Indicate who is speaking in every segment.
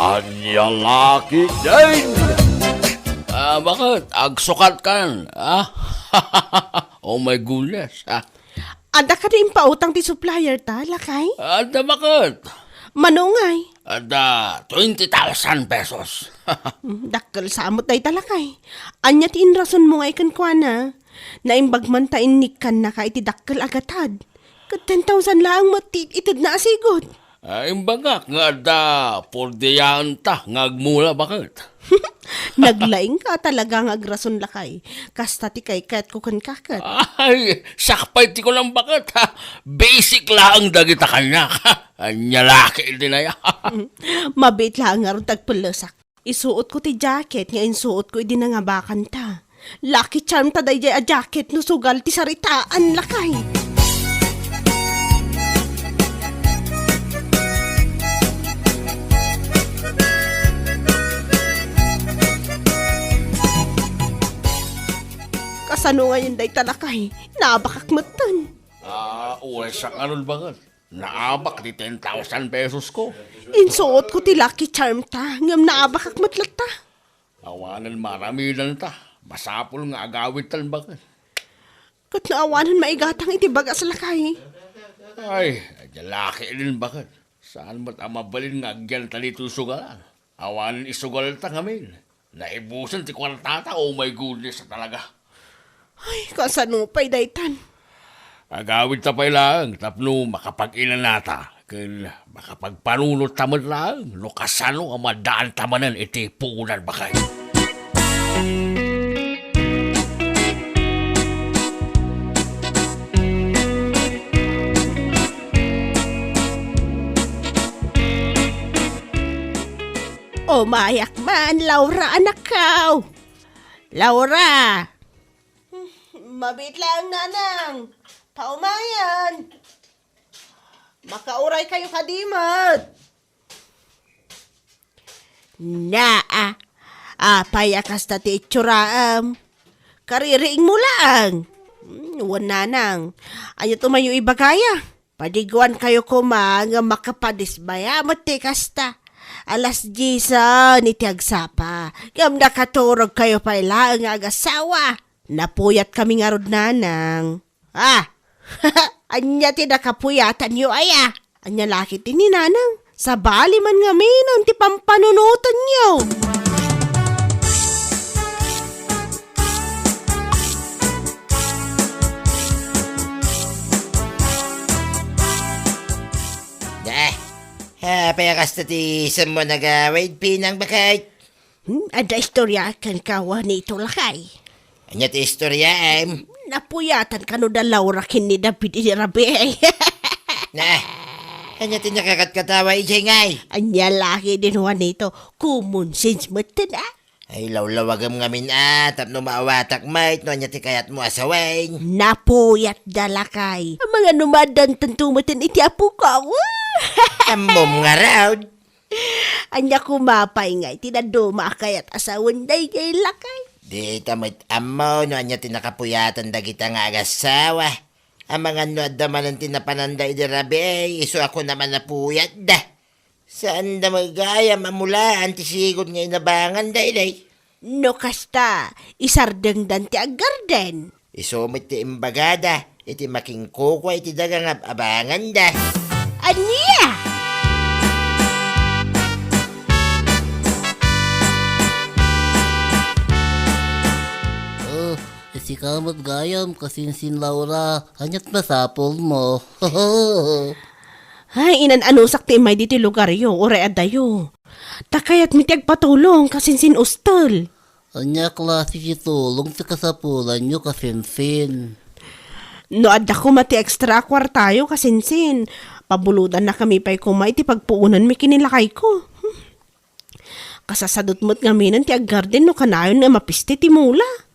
Speaker 1: Anya laki din! Bakit? Agsukat kan? Oh my goodness.
Speaker 2: Ada ka rin pautang ti supplier ta, lakay?
Speaker 1: Ada bakit?
Speaker 2: Manungay.
Speaker 1: Ada 20,000 pesos.
Speaker 2: Dakkel sa amot day talakay. Anya ti inrason mo nga ikan kwa na. Naimbag man ta inikan na ka iti dakkel agatad. Kat 10,000 lang matid itid na asigot.
Speaker 1: Imbagak nga ada por diyan ta ngagmula bakit?
Speaker 2: Naglaing ka talaga nga agrason lakay. Kasta ti kay kat kukan kakat.
Speaker 1: Ay, sakpay ti ko lang bakit ha? Basic lang dagita kanya. Anya laki din na ya.
Speaker 2: Mabit lang nga ron tagpulasak. Isuot ko ti jacket nga insuot ko idinangabakan ta. Lucky charm ta day a jacket no sugal ti saritaan lakay. Kasano ngayon day talakay? Nabakak matan.
Speaker 1: Uwe sa kanon bakit? Naabak di 10,000 pesos ko.
Speaker 2: Insuot ko ti lucky charm ta. Ngam naabakak matlat ta.
Speaker 1: Awanan maramilan ta. Masapol nga agawit tal bakit?
Speaker 2: Kat naawanan maigatang iti bagas lakay.
Speaker 1: Ay, laki din bakit? Saan mo't amabalin nga agyan talito sugalan? Awanan isugal ta ngamin. Naibusan ti kwartata, oh my goodness talaga.
Speaker 2: Ay, kasano pa'y daytan.
Speaker 1: Agawid ta pa'y lang, tapno makapag-ilan nata. Kaya makapagpanunot tamad lang, no kasano ang madaan tamanan iti puunan bakay.
Speaker 2: O mayak man, Laura anak kaw. Laura! Mabit lang nanang. Paumayan. Makauray kayo kadimat. Payakas na ti itsuraam. Kaririing mo lang. Wananang. Ayo tumayo ibagaya. Padiguan kayo nga makapadisbaya mo ti kasta. Alas 10 ni tiagsapa. Ngam nakaturog kayo pa ilang agasawa. Napuyat kami nga rod nanang. Anya ti nakapuyatan yu aya. Anya laki ti ni nanang. Sa bali man nga minang ti pampanunutan yu.
Speaker 3: Payakas na ti isang mo nagawid pinang bakit?
Speaker 2: Ada istorya kan kawa nito lakay.
Speaker 3: Anya ti istorya
Speaker 2: Napuyatan ka no da Laura kini David Rabi.
Speaker 3: Anya ti nakakatkatawa ngay.
Speaker 2: Anya laki din huwan nito. Common sense mo
Speaker 3: Ay lawlawagam ngamin tapno maawatak mait no anya ti kayat mo asaway.
Speaker 2: Napuyat dalakay. Ang mga numadan tantumatin iti apo ka.
Speaker 3: Amom nga raw.
Speaker 2: Anya kumapay nga iti na dumakayat asawan day kay lakay.
Speaker 3: Di tamit amo no anya ti nakapuyatan dagita nga agasawa. Ang mga no adamanan ti napananday di rabi iso ako naman napuyat da. Saan da magaya mamulaan ti sigod nga inabangan day.
Speaker 2: No kasta, isardeng dan ti agarden.
Speaker 3: Isumit ti imbagada, iti making kukwa iti dagang abangan da.
Speaker 2: Anya?
Speaker 4: Si kamot gayam kasinsin Laura, hanyat masapol mo.
Speaker 2: Ay, inan anusak ti may diti lugar yo, ore adayo. Takayat mi ti agpatulong kasinsin ustal.
Speaker 4: Anya klase si tulong ti kasapulan nyo kasinsin.
Speaker 2: No adda ko mati extra kwartayo kasinsin. Pabuludan na kami pa'y kumay ti pagpuunan mi kinilakay ko. Kasasadot mo't ngaminan ti aggarden no kanayon nga mapisti ti mula.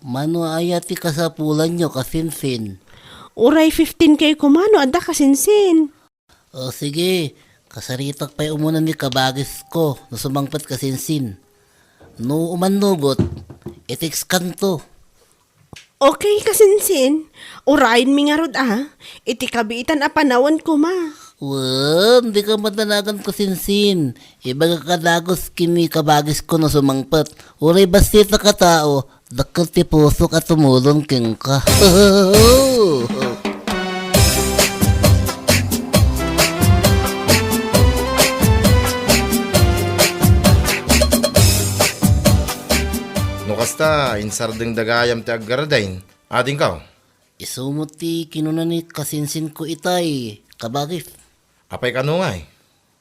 Speaker 4: Mano aya ti kasapulan nyo kasinsin.
Speaker 2: Uray 15K kumano adda kasinsin.
Speaker 4: Sige, kasaritak pa'y umunan ni kabagis ko na sumangpat kasinsin. No umanugot, itiks kanto.
Speaker 2: Okay kasinsin, urayin mi nga rod iti kabitan a panawan ko ma.
Speaker 4: Wan, di ka matanagan ko sinsin. Ibaga kadagos kimi kabagis ko na sumangpat. Uray basita ka tao, dakal ti puso ka tumulong king ka.
Speaker 5: No kasta, insardeng dagayam ti aggaradain. Ading ka.
Speaker 4: Isumot ti kinunan ni kasinsin ko itay, kabagis.
Speaker 5: Apay ka no nga eh.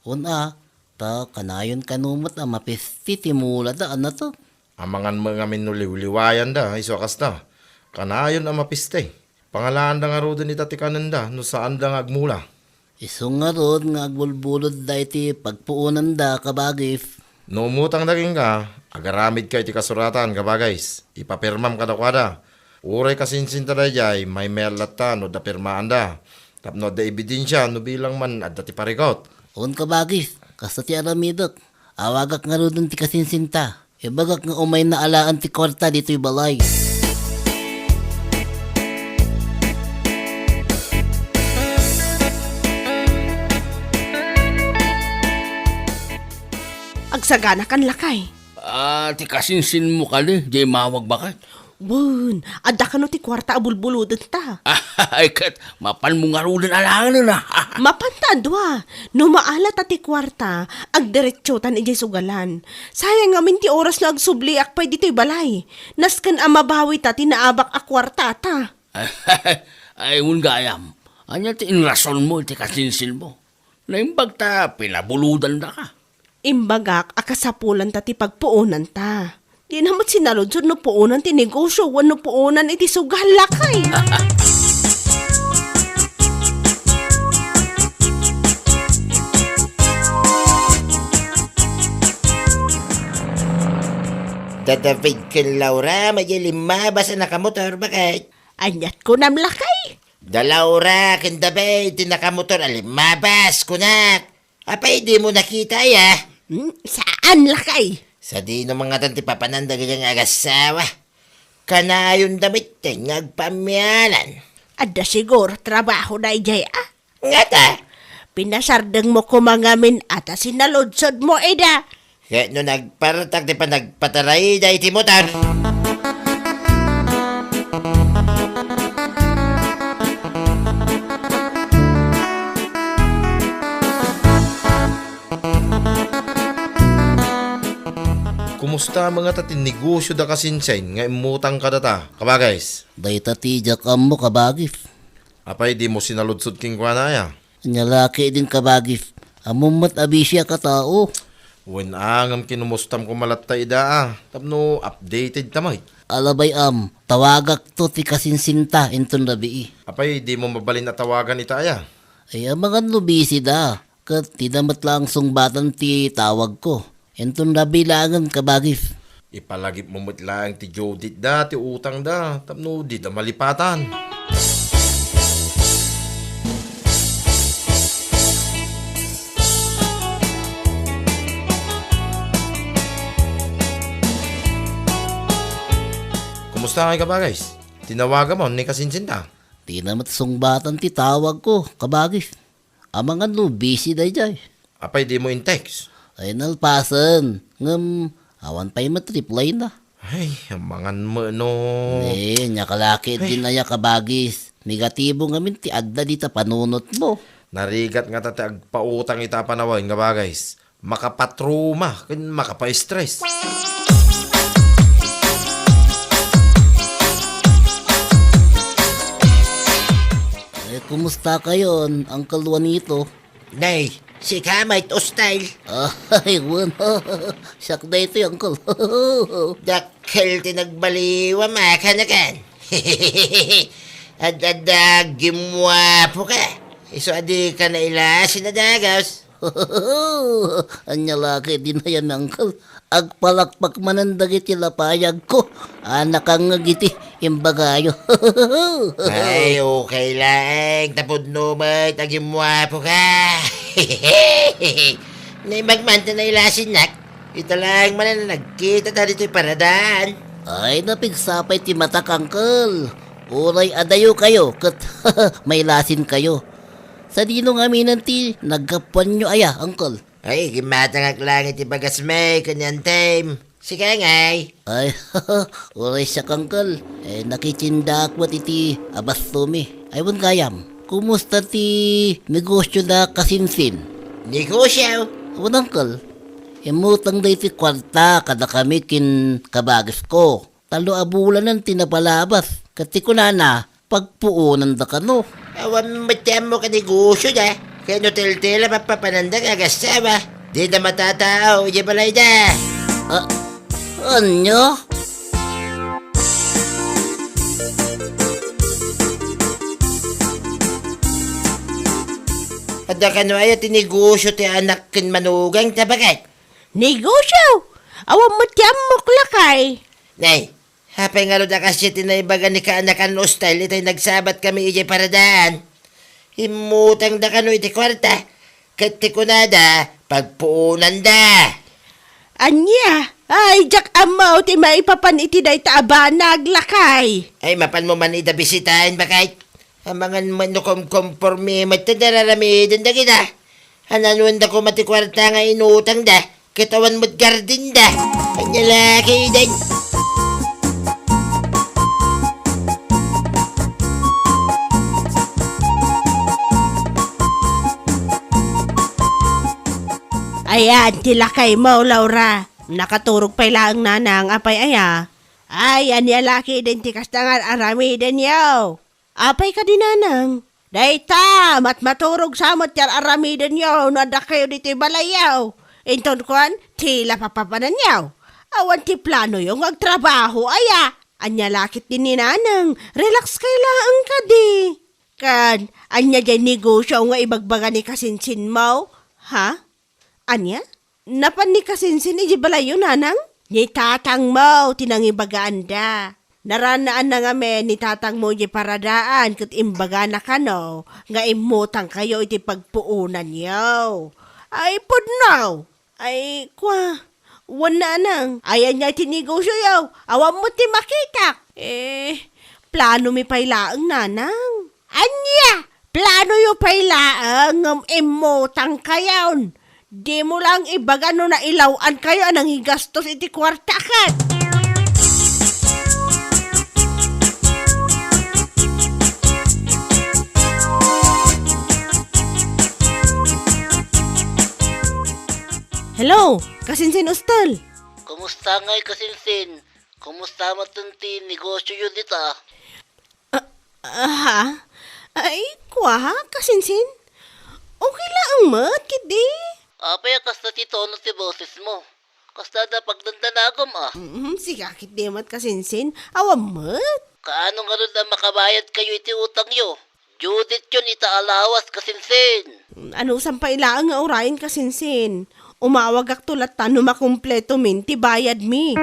Speaker 4: Una, ta kanayon kanumot ang mapisti ti mula daan na to.
Speaker 5: Amangan mga minuliw-liwayan da, iso kasta. Kanayon ang mapiste. Pangalaan da nga ro ni tatikanan da, no saan da nga agmula.
Speaker 4: Iso nga ron nga agbulbulod da iti pagpuunan da kabagis.
Speaker 5: No umutang daging ka, agaramid ka iti kasuratan kabagays. Ipapirmam ka da kwada. Uray kasinsinta da jay, may merlata no da pirmaan da. Tapno da ebidensya no bilang man at dati parikot.
Speaker 4: On kabagis, kasta ti aramidok. Awagak nga ron ti kasinsinta. Ibagak nga umay na alaan ti kwarta dito'y balay.
Speaker 2: Agsagana kan lakay.
Speaker 1: Ti kasinsin mo ka ni, jay mawag bakat.
Speaker 2: Bun, adda ka no ti kwarta abulbuludan ta.
Speaker 1: Ay kat, mapan mo nga rin alangan na.
Speaker 2: Mapantadwa, no maalat ati kwarta, agdiretsotan ijay sugalan. Sayang amin ti oras na agsubli akpay dito'y balay. Naskan amabawi ta tinaabak a kwarta ta.
Speaker 1: Ay, un gayam. Anya ti inrason mo, ti kasinsin mo. Naimbag ta, pinabuludan da ka.
Speaker 2: Imbagak akasapulan ta ti pagpuunan ta. Di naman sinalodsod no puunan ti negosyo, wano puunan iti sugal lakay.
Speaker 3: Dadapid ka Laura, may limabas na nakamotor, bakit?
Speaker 2: Anyat ko nam lakay.
Speaker 3: Da Laura, kindabe, tinakamotor, alimabas, kunak. Apay, di mo nakita ya.
Speaker 2: Saan lakay?
Speaker 3: Sa di no mga tanti papananda ganyang agasawa. Kanayon damit ngagpamyanan.
Speaker 2: Adda siguro trabaho na ijay ah.
Speaker 3: Nga ta,
Speaker 2: Pinasardeng mo kumangamin ata sinalodsod mo eda.
Speaker 3: kaya no nagparatag di pa nagpataray da iti motor.
Speaker 5: Kumusta mga tatin negosyo da kasinsain nga imutang ka data, kabagays?
Speaker 4: Dayta ti jakam mo kabagis.
Speaker 5: Apay di mo sinaludsod king kwanaya.
Speaker 4: Nyalaki din kabagis. Amumat abisya ka tao.
Speaker 5: Wen angam kinumustam ko malatta ida tapno updated tamay.
Speaker 4: Alabay tawagak to ti kasinsinta inton labi.
Speaker 5: Apay di mo mabalin na tawagan itaya.
Speaker 4: Ay mga lubisi da. Kat tidamat lang sungbatan ti tawag ko. Inton labi langan kabagis.
Speaker 5: Ipalagip mo lang ti Judith da, ti utang da, tapno di da malipatan. Kumusta kayo kabagays? Tinawagan mo ni kasinsinta.
Speaker 4: Tinamat sungbatan ti tawag ko kabagis. Amangan lubisi da jay.
Speaker 5: Apay di mo in text.
Speaker 4: Ay nalpasan. Ngam, awan pa'y matriplay na.
Speaker 5: Ay, amangan mo no.
Speaker 4: Nyakalaki din na ya kabagis. Negatibo ngamin ti adda dita panunot mo.
Speaker 5: Narigat nga tati agpautang ita panawain kabagays. Makapatruma, makapa-stress.
Speaker 4: Kumusta kayon, Uncle Juanito?
Speaker 3: Nay, si Kamay style.
Speaker 4: Ay, wan. Siyak na ito, Uncle.
Speaker 3: Dakil tinagbaliwa makanakan. Ad gimwapo ka. Iso adi ka na ila sinadagos.
Speaker 4: Anya laki din na yan, Uncle. Agpalakpak man ang dagiti lapayag ko. Anak ang ngagiti, imbagayo.
Speaker 3: Ay, okay lang. Tapod no may tagimwapo ka. Naimagmanta na ilasin nak. Ito lang man na nagkita na dito'y paradaan.
Speaker 4: Ay, napigsapay ti matak, Uncle. Uray adayo kayo, kat may lasin kayo. Sa dino nga minanti, nagkapuan nyo aya, uncle.
Speaker 3: Ay, gimatangak langit ibagas may kanyan time. Sige ngay.
Speaker 4: Ay, uray siya uncle. Nakitinda ako iti abastumi. Aywan gayam, kumusta ti negosyo na kasinsin?
Speaker 3: Negosyo.
Speaker 4: Awan uncle, imutang da iti kwarta kada kami kin kabagis ko. Talo abulan ng tinapalabas. Kati ko na, pagpuunan da ka no.
Speaker 3: Awan matyan mo ka negosyo da. Kaya no tila mapapananda ka asawa. Di na matatao, di balay da.
Speaker 4: Anyo?
Speaker 3: Ada ka no ay tinegosyo ti anak kin manugang tabagat.
Speaker 2: Negosyo! Awan mo tiyam muklakay.
Speaker 3: Nay, hapay nga da kasi tinaibagan ni kaanakan no style itay nagsabat kami ije paradaan. Himutang da kano iti kwarta. Kati ko na da, pagpuunan da.
Speaker 2: Anya, ay, jak amaw, ti maipapan iti day taaba naglakay.
Speaker 3: Ay, mapan mo man ita bisitahin bakit? Ang mga manukom-kompormi matadararamidin da kita. Hananuan da ko mati kwarta nga inutang da. Kitawan mo't garden da. Kanya laki din.
Speaker 2: Ayan, tilakay mo, Laura. Nakaturog pa lang nanang apay aya. Ay, anya laki din ti kastangan arami din yaw. Apay ka din nanang. Dayta, maturog samot yar arami din yaw. Nada kayo dito balayaw. Inton kuan, tila papapanan yaw. Awan ti plano yung agtrabaho aya. Anya lakit din ni nanang. Relax kay lang ka di. Kan, anya dyan negosyo nga ibagbaga ni kasinsin mo. Ha? Anya? Napan ni kasinsin iji balayo nanang? Ni tatang mo, tinangibagaan da. Naranaan na nga men ni tatang mo iji paradaan kat imbaga na kano, nga imutang kayo iti pagpuunan yaw. Ay, pudnaw. Ay, kwa. Wana nang. Ayan nga iti negosyo yaw. Awam mo ti makita. Plano mi pailaang nanang. Anya? Plano yu pailaang ngam imutang kayaw. Di mo lang ibaga no na ilawan kayo anang higastos iti kwarta kat. Hello, kasinsin ustal.
Speaker 4: Kumusta ngay kasinsin? Kumusta matunti negosyo yun dito?
Speaker 2: Ha? Ay, kwa, kasinsin? Okay lang mat, kidi.
Speaker 4: Apay, kasta ti tono ti boses mo. Kasta da pagdandanagom
Speaker 2: Sikakit di mat kasinsin, awam mat.
Speaker 4: Kaano nga rin na makabayad kayo iti utang yo? Judith yun itaalawas kasinsin.
Speaker 2: Ano sampay lang nga orayin kasinsin? Umawag ak tulat tano makumpleto min, ti bayad mi.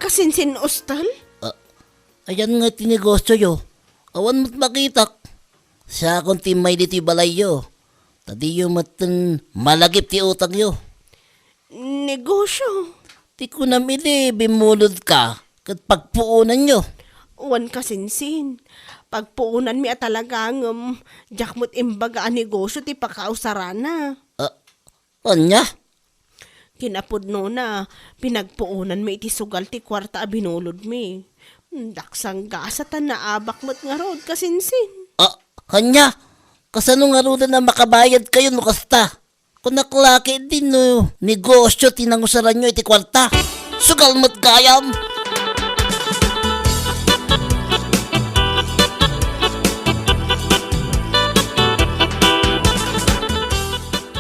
Speaker 2: Kasinsin ustal?
Speaker 4: Ayan nga tinegosyo yo. Awan mo't makitak. Siya akong timay dito balay yo. Tadi yo matan malagip ti utang yo.
Speaker 2: Negosyo.
Speaker 4: Ti ko namili, bimulod ka. Kat pagpuunan yo.
Speaker 2: Uwan kasinsin. Pagpuunan mi at talagang jakmut imbaga ang negosyo ti pakausarana.
Speaker 4: Anya?
Speaker 2: Kinapudno na, pinagpuunan mi iti sugal ti kwarta a binulod mi. Daksang gasatan na abak mo't nga rod kasinsin.
Speaker 4: Kanya? Kasano nga rin na makabayad kayo no kasta? Kung naklaki din no, negosyo tinangusaran nyo iti kwarta. Sugal mo't gayam.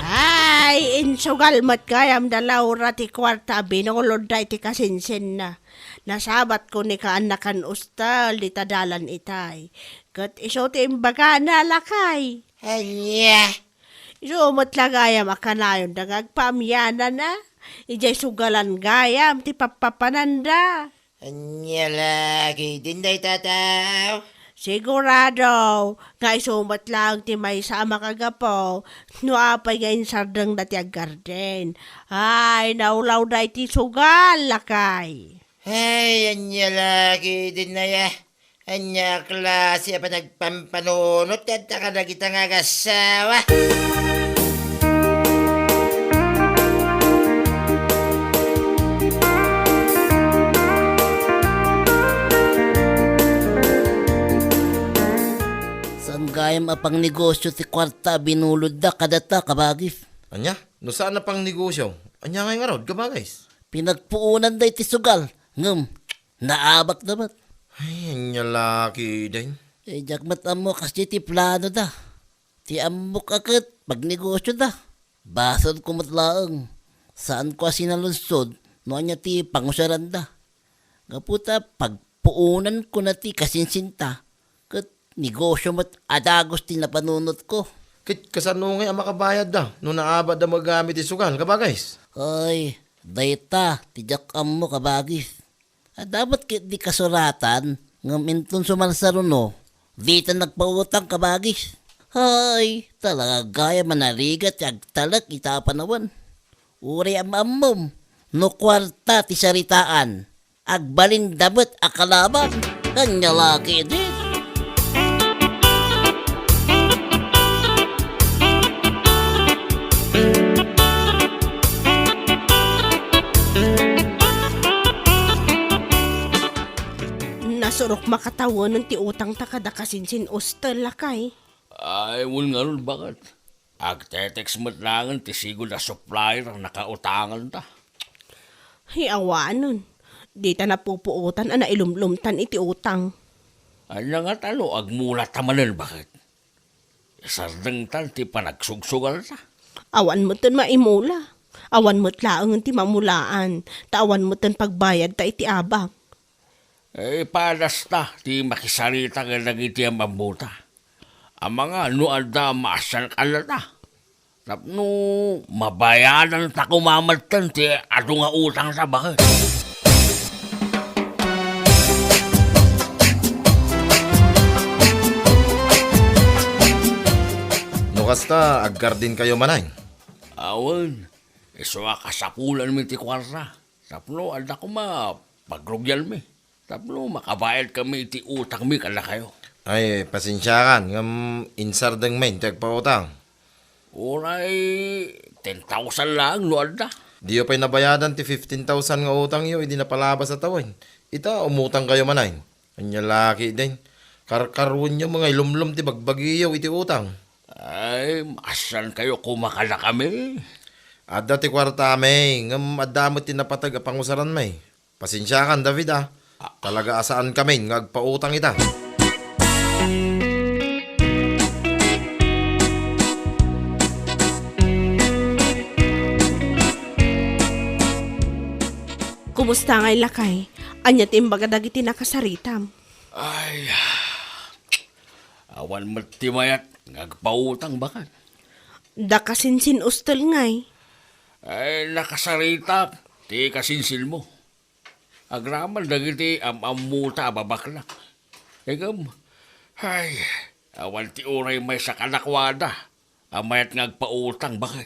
Speaker 2: Ay, insugal mat gayam da Laura ti kwarta binulod da iti kasinsin na. Nasabat ko ni kaanakan ustal di tadalan itay. Kat iso ti imbaga na lakay.
Speaker 3: Anya.
Speaker 2: Iso matlagayam akanayon dagagpamyana na. Ijay sugalan gayam ti papapananda.
Speaker 3: Anya lagi. Dinday tataw.
Speaker 2: Sigurado, nga isumat lang ti may sama kagapo, no apay nga insardang dati ag garden. Ay, naulaw da iti sugal, lakay.
Speaker 3: Ay, anya lagi din na ya. Anya klase pa nagpampanunot at nakadagita nga agasawa.
Speaker 4: Saan gayam apang negosyo ti kwarta binulod da kadata kabagis.
Speaker 5: Anya, no saan na pang negosyo? Anya nga nga rod, guys.
Speaker 4: Pinagpuunan da iti sugal. Ngam, naabak dapat.
Speaker 5: Ay, anya laki din.
Speaker 4: Jagmat amo kasi ti plano da. Ti amok akit pag negosyo da. Basod kumatlaang. Saan ko sinalunsod no anya ti pangusaran da. Gaputa pagpuunan ko na ti kasinsinta. Kat negosyo mat adagos ti napanunot ko.
Speaker 5: Kit kasano nga ang makabayad da, no naabad da magamit isugal, guys.
Speaker 4: Ay, dayta, tijak amo kabagis. Dapat kit di kasuratan, ngaminton sumalsaruno, dita nagpautang kabagis. Ay, talaga gaya manarigat, yag talag itapanawan. Uri amamom, no kwarta ti saritaan, agbalin dabat akalaban, kanya laki din.
Speaker 2: Nasurok makatawan ng ti utang takada kasinsin ustel, lakay.
Speaker 1: Ay, wala nga ron, bakit? Agtetext mo't langan, tisigol na supplier ang nakautangan ta.
Speaker 2: Hiawanon, di ta napupuutan ana ilumlumtan iti utang.
Speaker 1: Anya nga talo, agmulat tamanan, bakit? Isardang tal, ti panagsugsugal ta.
Speaker 2: Awan mo ton maimula. Awan mo't laang ti mamulaan. Tawan mo ton pagbayad ta iti abang.
Speaker 1: Eh, padas ta, ti makisarita nga nagiti ang mamuta. Ang mga nuada maasal kalata. Tapno, mabayadan ta kumamatan ti ato nga utang sa bakit.
Speaker 5: No kasta, aggarden kayo manay.
Speaker 1: Awan, iswa kasapulan mi ti kwarta. Tapno, alda ko pagrugyal mi. Tapno, makabayad kami iti utang mi kala kayo.
Speaker 5: Ay, pasensyakan, ngam insardeng main, tagpautang.
Speaker 1: Uray, 10,000 lang, no alda.
Speaker 5: Di pa'y nabayadan ti 15,000 nga utang iyo, hindi napalabas sa tawin. Ita, umutang kayo manay. Anya laki din. Karkarun niyo mga ilumlum ti bagbagiyaw iti utang.
Speaker 1: Ay, asan kayo kumakala kami?
Speaker 5: Adda ti kwarta may, ngam adamot ti napatag a pangusaran may. Pasensyakan, David ah. Talaga asaan kami, ngagpautang ita.
Speaker 2: Kumusta ngay lakay? Anya timbaga dagiti nakasaritam.
Speaker 1: Ay, awan matimayat, ngagpautang bakat.
Speaker 2: Da kasinsin ustel ngay.
Speaker 1: Ay, nakasarita, ti kasinsil mo. Agraman dagiti amamuta babaklak. Egam, ay, awan ti uray may sa kanakwada. Amayat ngagpautang bakit.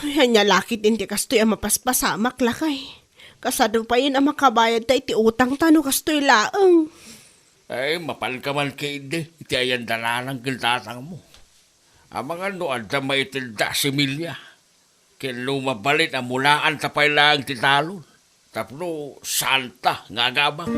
Speaker 2: Ay, anya lakit hindi kastoy ang mapaspasamak lakay. Kasado pa yun ang makabayad ta iti utang tano kastoy laang.
Speaker 1: Ay, mapal ka man kaide, iti ayan dalalang kiltatang mo. Ang mga noan da maitilda si Milya. Kinumabalit ang mulaan tapay lang titalon. Tapno, santa, nga gabang.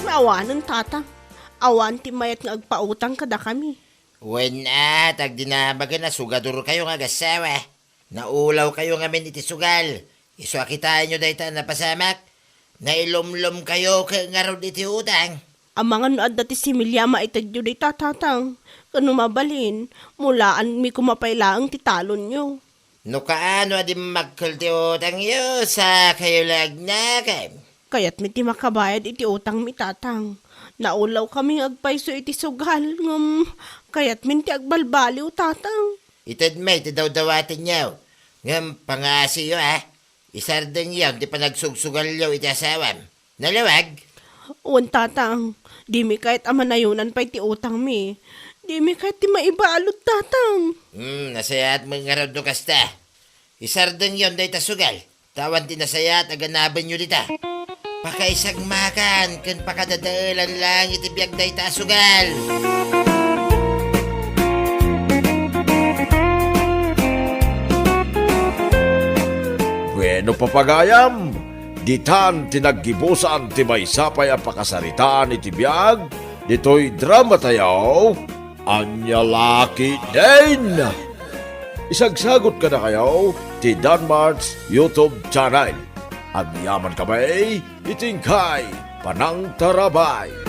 Speaker 2: Awan ng tatang. Awan ti mayat nga agpautang kada kami.
Speaker 3: Wen tag dinabaga na sugador kayo nga gasawa. Naulaw kayo nga men iti sugal. Iso akitaan nyo dahi na pasamak. Nailumlum kayo nga rod iti utang.
Speaker 2: Ang mga noad dati si Milya maitadyo day tatatang. Kano mabalin, mulaan mi kumapailaang titalon nyo.
Speaker 3: No kaano adi magkulti utang yo sa kayo lagnakan.
Speaker 2: Kaya't mi ti makabayad iti utang mi tatang. Naulaw kami agpaiso iti sugal. Kaya't min ti agbalbaliw tatang.
Speaker 3: Itad may, daw-dawatin niyaw. Ngam, pangasi yo Isardeng yaw, di pa nagsugsugal yaw iti asawam. Nalawag?
Speaker 2: Wan tatang, di mi kahit amanayunan pa iti utang mi. Di mi kahit ti maibalot tatang.
Speaker 3: Nasayat mo nga raw do kasta. Isardeng yaw, day tasugal. Tawan tinasayat, aganaban nyo dita. Pakaisag makan, kan pakadadaalan lang iti biyag day tasugal.
Speaker 6: Bueno papagayam, ditan tinaggibusan ti maysapay ang pakasaritaan iti biyag, dito'y drama tayo, anya laki din. Isagsagot ka na kayo, ti Danmar's YouTube channel. Ang yaman kamay, itingkay, panang tarabay.